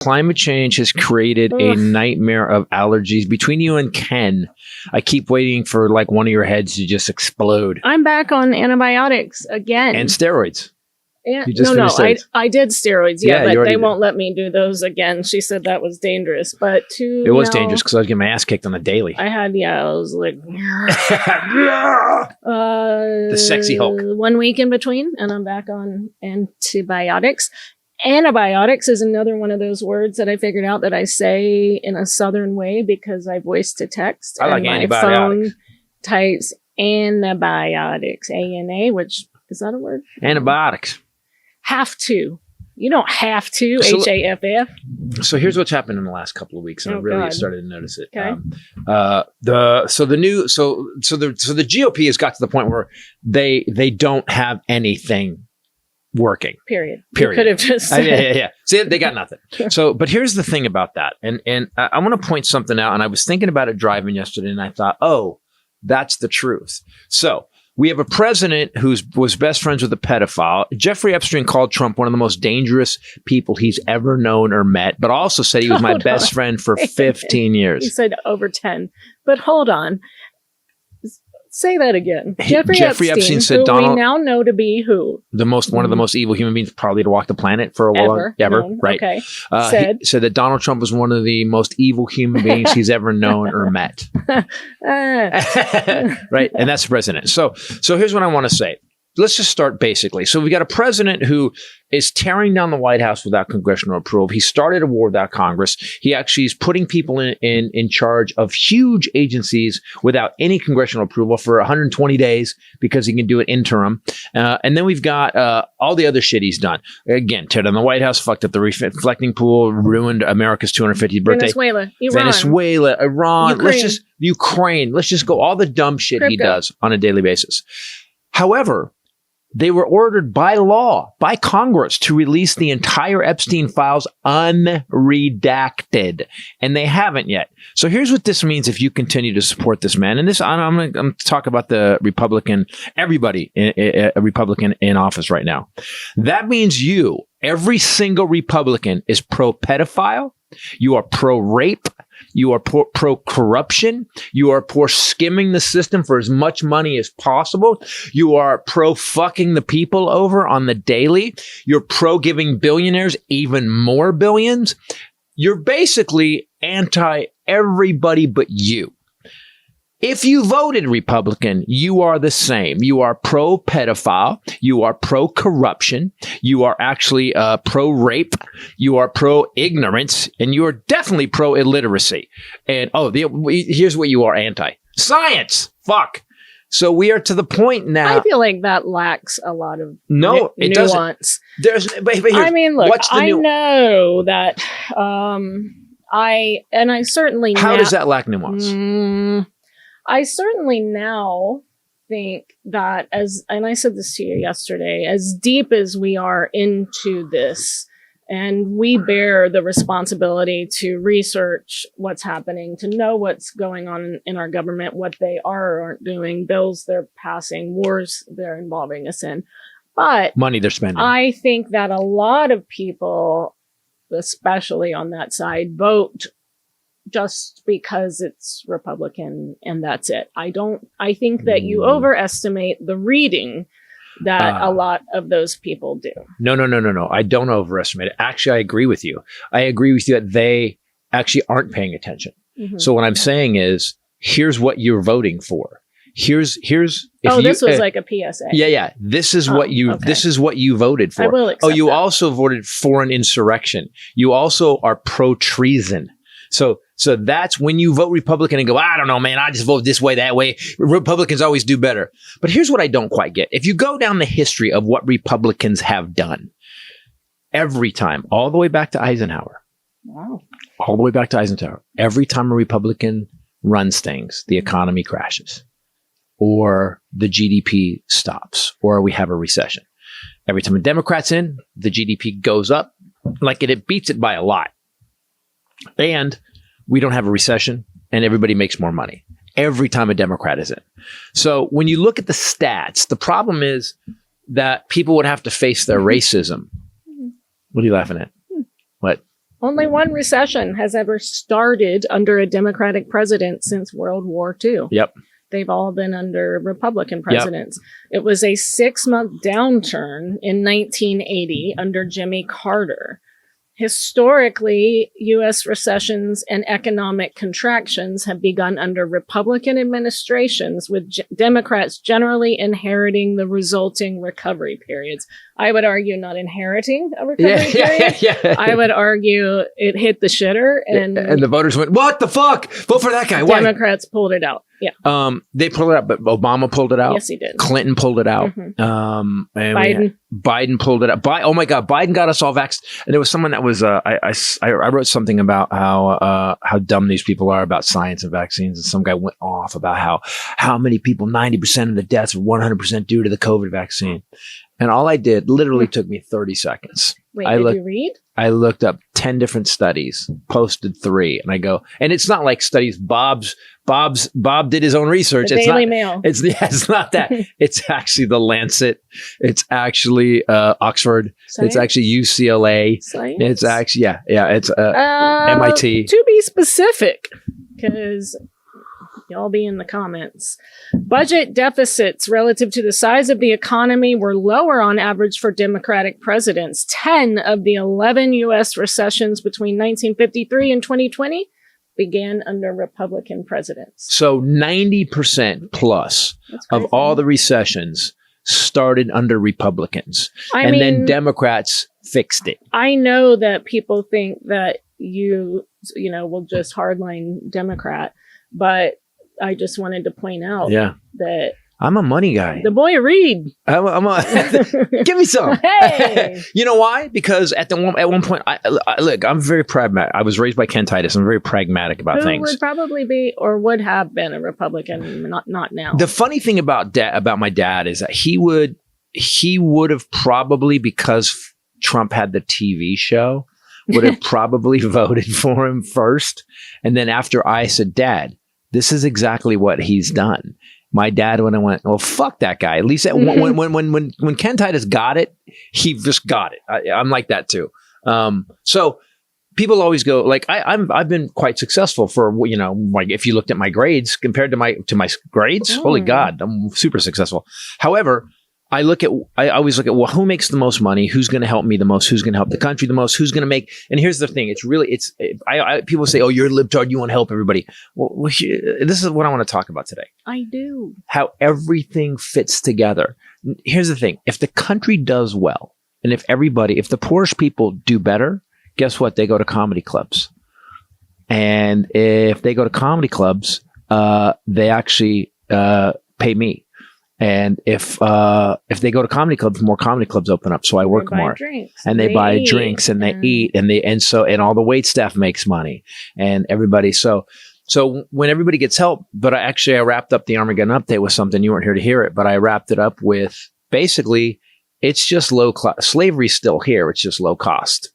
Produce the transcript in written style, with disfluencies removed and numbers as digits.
Climate change has created a nightmare of allergies. Between you and Ken, I keep waiting for like one of your heads to just explode. I'm back on antibiotics again. And steroids. Yeah, I did steroids. Yeah, but they won't let me do those again. She said that was dangerous. But it was dangerous because I was getting my ass kicked on the daily. I was like, the sexy Hulk. 1 week in between, and I'm back on antibiotics. Antibiotics is another one of those words that I figured out that I say in a Southern way because I voice to text. I like antibiotics. My phone types antibiotics, ANA, which is that a word? Antibiotics. Have to. You don't have to, HAFF. So here's what's happened in the last couple of weeks, and I really started to notice it. Okay. The GOP has got to the point where they don't have anything working. Period. You could have just said. Yeah. See, they got nothing. So, but here's the thing about that, and I want to point something out. And I was thinking about it driving yesterday, and I thought, oh, that's the truth. So we have a president who was best friends with a pedophile. Jeffrey Epstein called Trump one of the most dangerous people he's ever known or met, but also said he was my best friend for 15 years. He said over 10. But hold on. Say that again. Jeffrey Epstein said Donald, we now know to be who? One of the most evil human beings probably to walk the planet for a while. Ever. Right. Okay. He said that Donald Trump was one of the most evil human beings he's ever known or met. Right. And that's the president. So here's what I want to say. Let's just start basically. So we got a president who is tearing down the White House without congressional approval. He started a war without Congress. He actually is putting people in charge of huge agencies without any congressional approval for 120 days because he can do it interim. And then we've got all the other shit he's done. Again, tear down the White House, fucked up the reflecting pool, ruined America's 250th birthday. Venezuela, Iran, Ukraine. Let's just go all the dumb shit he does on a daily basis. However, they were ordered by law, by Congress, to release the entire Epstein files unredacted. And they haven't yet. So here's what this means if you continue to support this man. And this, I'm going to talk about the Republican, everybody, a Republican in office right now. That means every single Republican is pro-pedophile. You are pro-rape. You are pro-corruption. You are pro-skimming the system for as much money as possible. You are pro-fucking the people over on the daily. You're pro-giving billionaires even more billions. You're basically anti-everybody but you. If you voted Republican, you are the same. You are pro-pedophile. You are pro-corruption. You are actually pro-rape. You are pro-ignorance. And you are definitely pro-illiteracy. And, here's what you are anti. Science! Fuck! So we are to the point now. I feel like that lacks a lot of it nuance. Doesn't. But I mean, look, I know that I certainly... How does that lack nuance? I certainly now think that and I said this to you yesterday, as deep as we are into this, and we bear the responsibility to research what's happening, to know what's going on in our government, what they are or aren't doing, bills they're passing, wars they're involving us in. But money they're spending. I think that a lot of people, especially on that side, vote just because it's Republican and that's it. I think that you overestimate the reading that a lot of those people do. No. I don't overestimate it. Actually, I agree with you. I agree with you that they actually aren't paying attention. Mm-hmm. So what I'm saying is, here's what you're voting for. Here's. This was like a PSA. Yeah. This is what you. Okay. This is what you voted for. I will accept you that. Also voted for an insurrection. You also are pro-treason. So that's when you vote Republican and go, I don't know, man, I just vote this way, that way. Republicans always do better. But here's what I don't quite get. If you go down the history of what Republicans have done, every time, all the way back to Eisenhower, all the way back to Eisenhower, every time a Republican runs things, the economy crashes, or the GDP stops, or we have a recession. Every time a Democrat's in, the GDP goes up, like it beats it by a lot. And we don't have a recession, and everybody makes more money every time a Democrat is in. So when you look at the stats, the problem is that people would have to face their racism. What are you laughing at? What? Only one recession has ever started under a Democratic president since World War II. Yep. They've all been under Republican presidents. Yep. It was a 6-month downturn in 1980 under Jimmy Carter. Historically, U.S. recessions and economic contractions have begun under Republican administrations, with Democrats generally inheriting the resulting recovery periods. I would argue not inheriting a recovery period. Yeah. I would argue it hit the shitter, and the voters went, "What the fuck? Vote for that guy." Why? Democrats pulled it out. Yeah. They pulled it out, but Obama pulled it out. Yes, he did. Clinton pulled it out. Mm-hmm. And Biden pulled it out. Oh my God, Biden got us all vaxxed. And there was someone that was, I wrote something about how dumb these people are about science and vaccines. And some guy went off about how many people, 90% of the deaths are 100% due to the COVID vaccine. And all I did literally took me 30 seconds. Wait, did you read? I looked up 10 different studies, posted 3, and I go, and it's not like studies. Bob did his own research. The Daily Mail. It's not that. It's actually the Lancet. It's actually Oxford. Science? It's actually UCLA. Science? It's actually it's MIT. To be specific, because y'all be in the comments. Budget deficits relative to the size of the economy were lower on average for Democratic presidents. 10 of the 11 U.S. recessions between 1953 and 2020 began under Republican presidents. So 90% plus of all the recessions started under Republicans. And then Democrats fixed it. I know that people think that you will just hardline Democrat, but I just wanted to point out that I'm a money guy. The boy Reed. Give me some. Hey. You know why? Because at one point, look, I'm very pragmatic. I was raised by Ken Titus. I'm very pragmatic about things. Who would probably be or would have been a Republican, not now. The funny thing about my dad is that he would have probably, because Trump had the TV show, would have probably voted for him first. And then after I said, "Dad, this is exactly what he's done." My dad, when I went, "Well, fuck that guy." At least when Ken Titus got it, he just got it. I'm like that too. So people always go like, I've been quite successful for, like if you looked at my grades compared to my grades, holy God, I'm super successessal. However, I always look at, well, who makes the most money? Who's going to help me the most? Who's going to help the country the most? Who's going to make? And here's the thing. People say, "Oh, you're a libtard. You want to help everybody." Well, this is what I want to talk about today. I do. How everything fits together. Here's the thing. If the country does well, and if the poorest people do better, guess what? They go to comedy clubs. And if they go to comedy clubs, they actually pay me. And if they go to comedy clubs, more comedy clubs open up. So I work more, and they buy drinks and they eat, and all the wait staff makes money, and everybody. So when everybody gets help, but I wrapped up the Armageddon update with something. You weren't here to hear it, but I wrapped it up with basically, it's just low cost. Slavery's still here. It's just low cost.